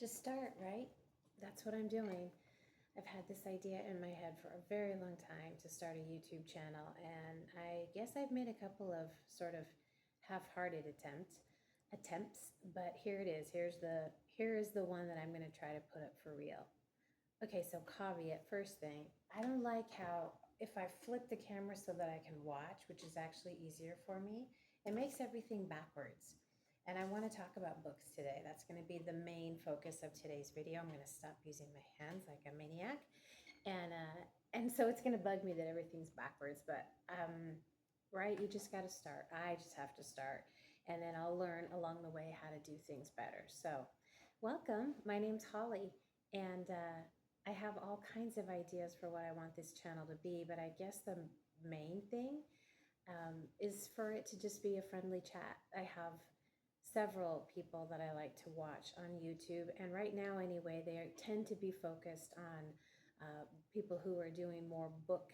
Just start, right? That's what I'm doing. I've had this idea in my head for a very long time to start a YouTube channel, and I guess I've made a couple of sort of half-hearted attempts, but here it is. Here is the one that I'm going to try to put up for real. Okay, so caveat, first thing, I don't like how if I flip the camera so that I can watch, which is actually easier for me, it makes everything backwards. And I want to talk about books today. That's going to be the main focus of today's video. I'm going to stop using my hands like a maniac. And so it's going to bug me that everything's backwards, but right, you just got to start. I just have to start. And then I'll learn along the way how to do things better. So welcome. My name's Holly, and I have all kinds of ideas for what I want this channel to be, but I guess the main thing is for it to just be a friendly chat. I have several people that I like to watch on YouTube, and right now anyway, they tend to be focused on people who are doing more book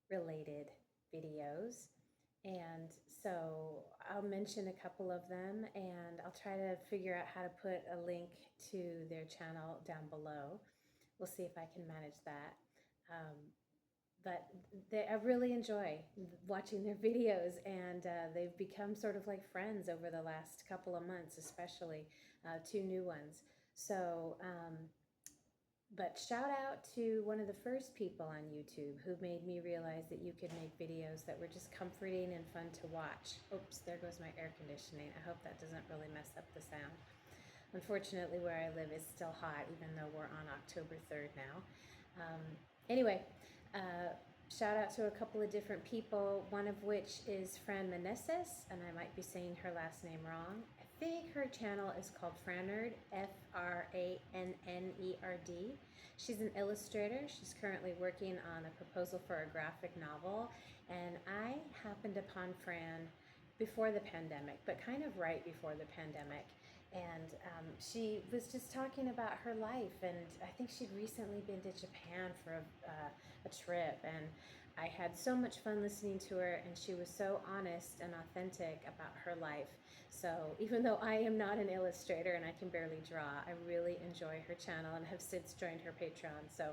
related videos. And so I'll mention a couple of them, and I'll try to figure out how to put a link to their channel down below. We'll see if I can manage that. But I really enjoy watching their videos, and they've become sort of like friends over the last couple of months, especially two new ones. So, but shout out to one of the first people on YouTube who made me realize that you could make videos that were just comforting and fun to watch. Oops, there goes my air conditioning. I hope that doesn't really mess up the sound. Unfortunately, where I live is still hot, even though we're on October 3rd now. Anyway, shout out to a couple of different people, one of which is Fran Meneses, and I might be saying her last name wrong. I think her channel is called Frannerd, Frannerd. She's an illustrator. She's currently working on a proposal for a graphic novel, and I happened upon Fran before the pandemic, but kind of right before the pandemic. And she was just talking about her life, and I think she'd recently been to Japan for a trip, and I had so much fun listening to her, and she was so honest and authentic about her life. So even though I am not an illustrator and I can barely draw, I really enjoy her channel and have since joined her Patreon. So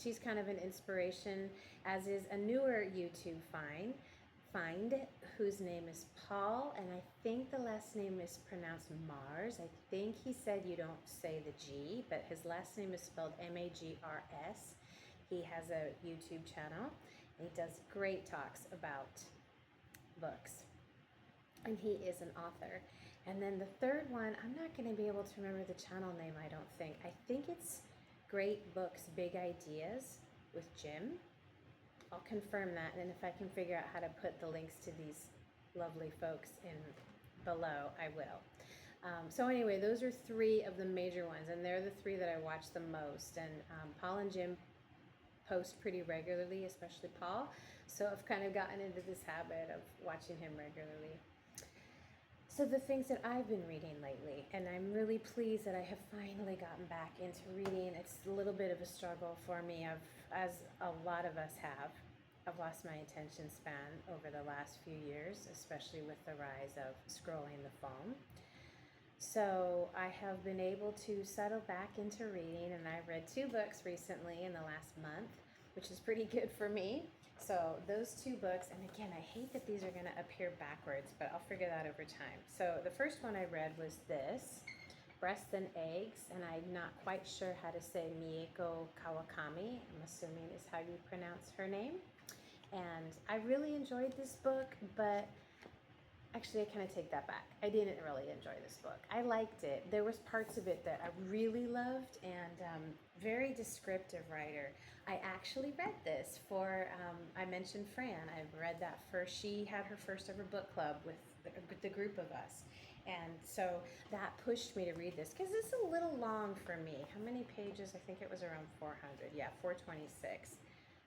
she's kind of an inspiration, as is a newer YouTube find, whose name is Paul, and I think the last name is pronounced Mars. I think he said you don't say the G, but his last name is spelled Magrs. He has a YouTube channel, and he does great talks about books, and he is an author. And then the third one, I'm not going to be able to remember the channel name, I don't think. I think it's Great Books, Big Ideas with Jim. I'll confirm that, and if I can figure out how to put the links to these lovely folks in below, I will. So anyway, those are three of the major ones, and they're the three that I watch the most. And Paul and Jim post pretty regularly, especially Paul. So I've kind of gotten into this habit of watching him regularly. So the things that I've been reading lately, and I'm really pleased that I have finally gotten back into reading. It's a little bit of a struggle for me, as a lot of us have. I've lost my attention span over the last few years, especially with the rise of scrolling the phone. So I have been able to settle back into reading, and I read 2 books recently in the last month, which is pretty good for me. So those 2 books, and again, I hate that these are going to appear backwards, but I'll figure that over time. So the first one I read was this, Breasts and Eggs, and I'm not quite sure how to say Mieko Kawakami, I'm assuming is how you pronounce her name. And I really enjoyed this book, but actually, I kind of take that back. I didn't really enjoy this book. I liked it. There was parts of it that I really loved, and very descriptive writer. I actually read this for, I mentioned Fran. I read that first. She had her first ever book club with the group of us. And so that pushed me to read this because it's a little long for me. How many pages? I think it was around 400. Yeah, 426.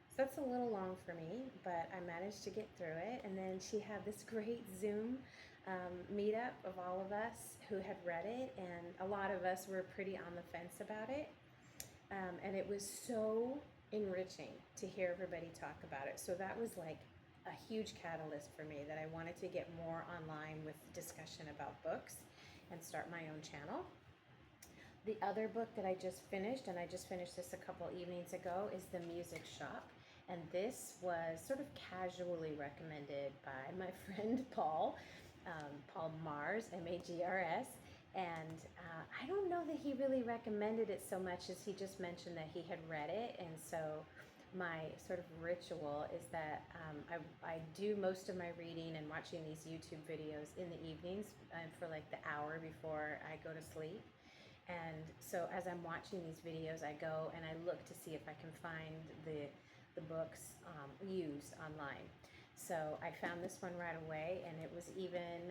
So that's a little long for me, but I managed to get through it. And then she had this great Zoom meetup of all of us who had read it, and a lot of us were pretty on the fence about it. And it was so enriching to hear everybody talk about it. So that was like a huge catalyst for me, that I wanted to get more online with discussion about books and start my own channel. The other book that I just finished, and I just finished this a couple evenings ago, is The Music Shop. And this was sort of casually recommended by my friend Paul, Paul Mars, M-A-G-R-S. And I don't know that he really recommended it so much as he just mentioned that he had read it. And so my sort of ritual is that I do most of my reading and watching these YouTube videos in the evenings for like the hour before I go to sleep. And so as I'm watching these videos, I go and I look to see if I can find the books used online. So I found this one right away, and it was even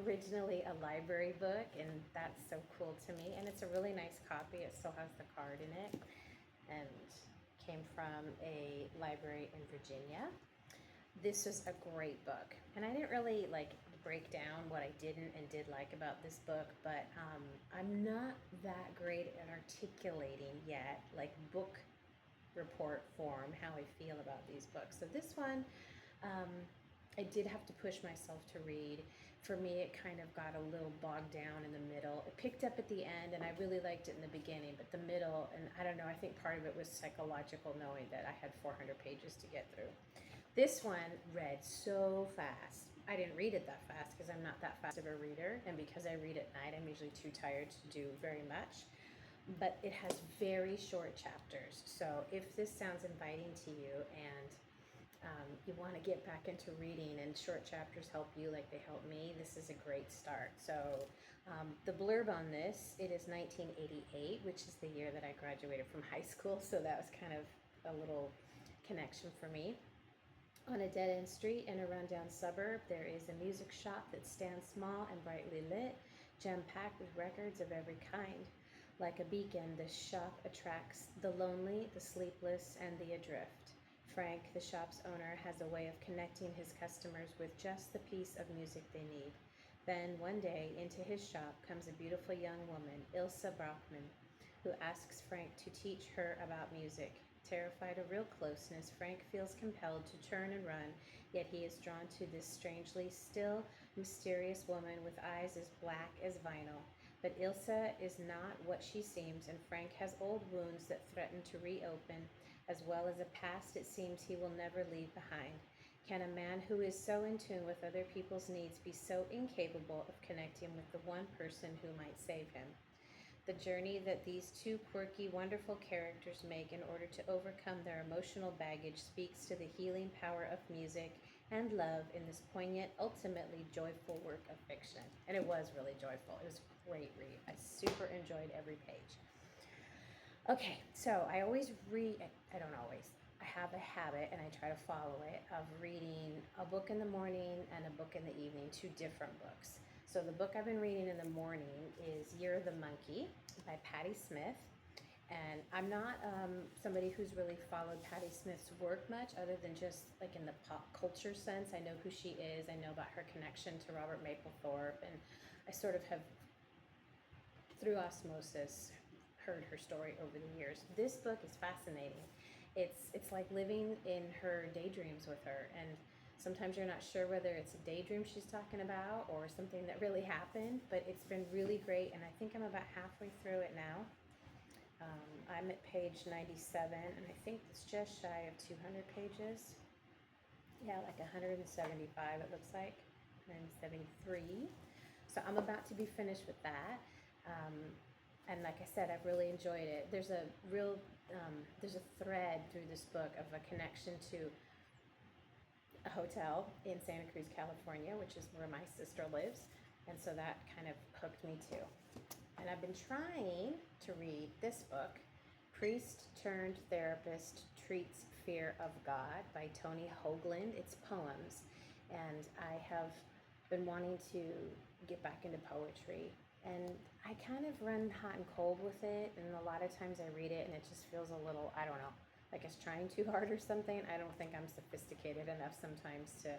originally a library book, and that's so cool to me. And it's a really nice copy. It still has the card in it, and came from a library in Virginia. This was a great book, and I didn't really like break down what I didn't and did like about this book, but I'm not that great at articulating yet, like book report form, how I feel about these books. So this one, I did have to push myself to read. For me, it kind of got a little bogged down in the middle. It picked up at the end, and I really liked it in the beginning, but the middle, and I don't know, I think part of it was psychological, knowing that I had 400 pages to get through. This one read so fast. I didn't read it that fast because I'm not that fast of a reader, and because I read at night, I'm usually too tired to do very much. But it has very short chapters. So if this sounds inviting to you, and you want to get back into reading and short chapters help you like they help me, this is a great start. So the blurb on this, it is 1988, which is the year that I graduated from high school. So that was kind of a little connection for me. On a dead-end street in a rundown suburb, there is a music shop that stands small and brightly lit, jam-packed with records of every kind. Like a beacon, this shop attracts the lonely, the sleepless, and the adrift. Frank, the shop's owner, has a way of connecting his customers with just the piece of music they need. Then, one day, into his shop comes a beautiful young woman, Ilsa Brockman, who asks Frank to teach her about music. Terrified of real closeness, Frank feels compelled to turn and run, yet he is drawn to this strangely still, mysterious woman with eyes as black as vinyl. But Ilsa is not what she seems, and Frank has old wounds that threaten to reopen, as well as a past it seems he will never leave behind. Can a man who is so in tune with other people's needs be so incapable of connecting with the one person who might save him? The journey that these two quirky, wonderful characters make in order to overcome their emotional baggage speaks to the healing power of music and love in this poignant, ultimately joyful work of fiction. And it was really joyful. It was a great read. I super enjoyed every page. Okay, so I always read, I don't always, I have a habit, and I try to follow it, of reading a book in the morning and a book in the evening, two different books. So the book I've been reading in the morning is Year of the Monkey by Patti Smith. And I'm not somebody who's really followed Patti Smith's work much, other than just like in the pop culture sense. I know who she is. I know about her connection to Robert Mapplethorpe, and I sort of have, through osmosis, heard her story over the years. This book is fascinating. It's like living in her daydreams with her, and sometimes you're not sure whether it's a daydream she's talking about or something that really happened, but it's been really great, and I think I'm about halfway through it now. I'm at page 97, and I think it's just shy of 200 pages. Yeah, like 175 it looks like, 173. So I'm about to be finished with that. And like I said, I've really enjoyed it. There's a thread through this book of a connection to a hotel in Santa Cruz, California, which is where my sister lives. And so that kind of hooked me too. And I've been trying to read this book, Priest Turned Therapist Treats Fear of God by Toni Hoagland. It's poems. And I have been wanting to get back into poetry. And I kind of run hot and cold with it. And a lot of times I read it and it just feels a little, I don't know, like it's trying too hard or something. I don't think I'm sophisticated enough sometimes to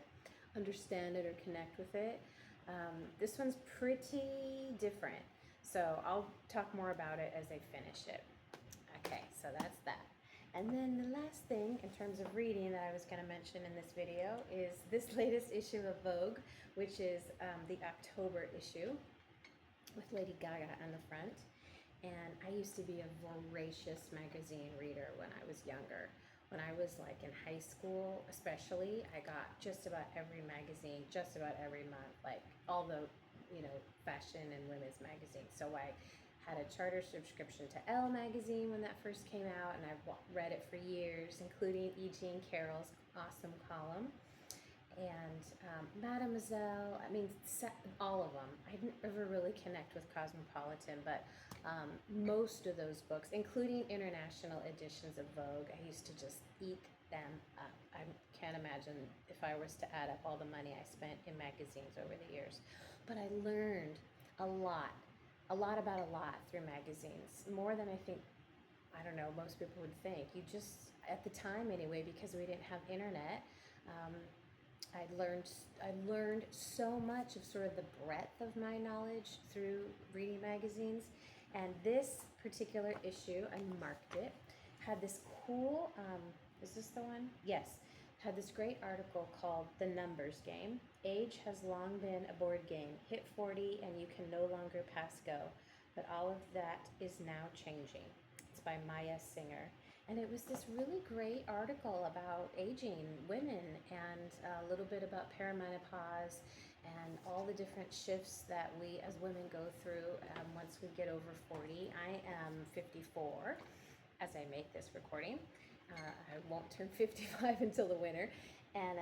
understand it or connect with it. This one's pretty different. So I'll talk more about it as I finish it. Okay, so that's that. And then the last thing in terms of reading that I was going to mention in this video is this latest issue of Vogue, which is the October issue with Lady Gaga on the front. And I used to be a voracious magazine reader when I was younger. When I was like in high school, especially, I got just about every magazine, just about every month, like all the, fashion and women's magazines. So I had a charter subscription to Elle magazine when that first came out, and I've read it for years, including E. Jean Carroll's awesome column and Mademoiselle. I mean, all of them. I didn't ever really connect with Cosmopolitan, but most of those books, including international editions of Vogue, I used to just eat them up. I can't imagine if I was to add up all the money I spent in magazines over the years. But I learned a lot about a lot through magazines, more than I think, I don't know, most people would think. You just, at the time anyway, because we didn't have internet, um, I learned so much of sort of the breadth of my knowledge through reading magazines. And this particular issue, I marked it, had this cool, is this the one? Yes. Had this great article called The Numbers Game. Age has long been a board game. Hit 40 and you can no longer pass go. But all of that is now changing. It's by Maya Singer. And it was this really great article about aging women and a little bit about perimenopause and all the different shifts that we as women go through once we get over 40. I am 54 as I make this recording. I won't turn 55 until the winter. And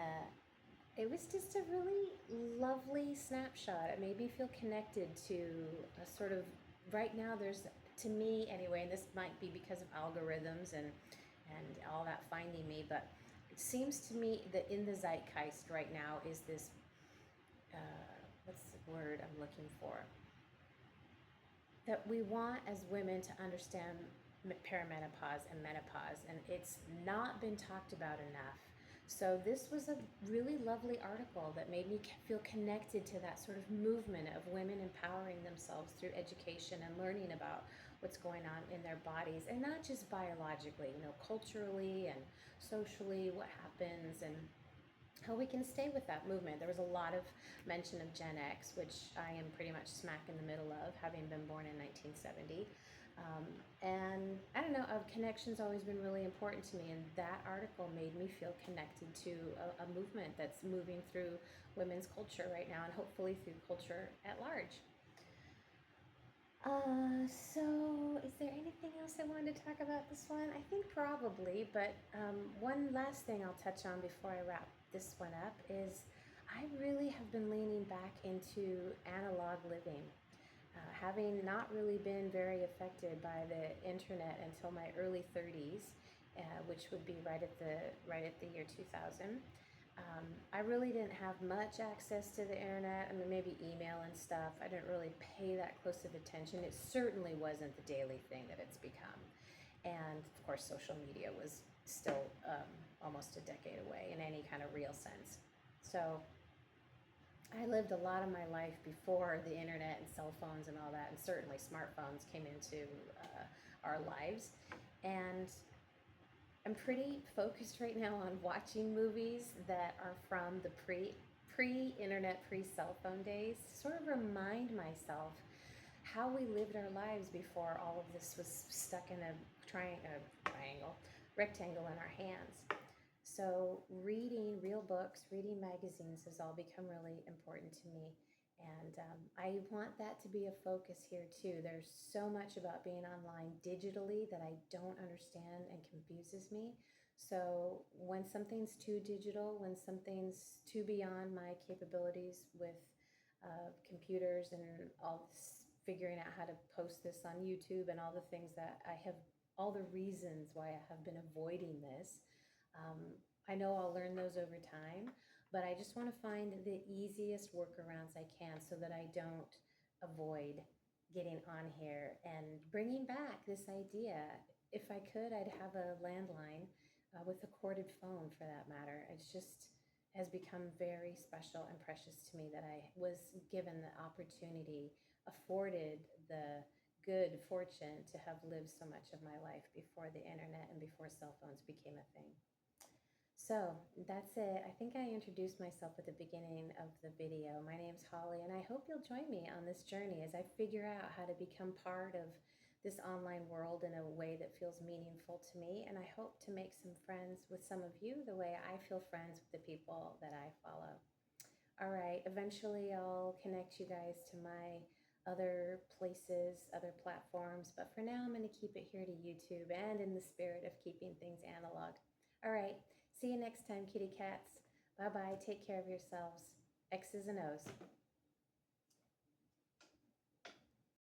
it was just a really lovely snapshot. It made me feel connected to a sort of, right now there's, to me anyway, and this might be because of algorithms and all that finding me, but it seems to me that in the zeitgeist right now is this, what's the word I'm looking for? That we want as women to understand perimenopause and menopause, and it's not been talked about enough. So this was a really lovely article that made me feel connected to that sort of movement of women empowering themselves through education and learning about what's going on in their bodies, and not just biologically, culturally and socially, what happens and how we can stay with that movement. There was a lot of mention of Gen X, which I am pretty much smack in the middle of, having been born in 1970. And I don't know, connection's always been really important to me, and that article made me feel connected to a movement that's moving through women's culture right now, and hopefully through culture at large. So is there anything else I wanted to talk about this one? I think probably, but one last thing I'll touch on before I wrap this one up is I really have been leaning back into analog living. Having not really been very affected by the internet until my early 30s, which would be right at the year 2000. I really didn't have much access to the internet. I mean, maybe email and stuff. I didn't really pay that close of attention. It certainly wasn't the daily thing that it's become. And of course, social media was still almost a decade away in any kind of real sense. So I lived a lot of my life before the internet and cell phones and all that, and certainly smartphones came into our lives. And I'm pretty focused right now on watching movies that are from the pre-internet, pre-cell phone days to sort of remind myself how we lived our lives before all of this was stuck in a rectangle in our hands. So reading real books, reading magazines has all become really important to me. And I want that to be a focus here too. There's so much about being online digitally that I don't understand and confuses me. So when something's too digital, when something's too beyond my capabilities with computers and all this, figuring out how to post this on YouTube and all the things that I have, all the reasons why I have been avoiding this, I know I'll learn those over time, but I just want to find the easiest workarounds I can so that I don't avoid getting on here and bringing back this idea. If I could, I'd have a landline with a corded phone for that matter. It's just has become very special and precious to me that I was given the opportunity, afforded the good fortune to have lived so much of my life before the internet and before cell phones became a thing. So that's it. I think I introduced myself at the beginning of the video. My name's Holly, and I hope you'll join me on this journey as I figure out how to become part of this online world in a way that feels meaningful to me. And I hope to make some friends with some of you the way I feel friends with the people that I follow. All right, eventually I'll connect you guys to my other places, other platforms, but for now I'm going to keep it here to YouTube and in the spirit of keeping things analog. All right, see you next time, kitty cats. Bye bye, take care of yourselves. X's and O's.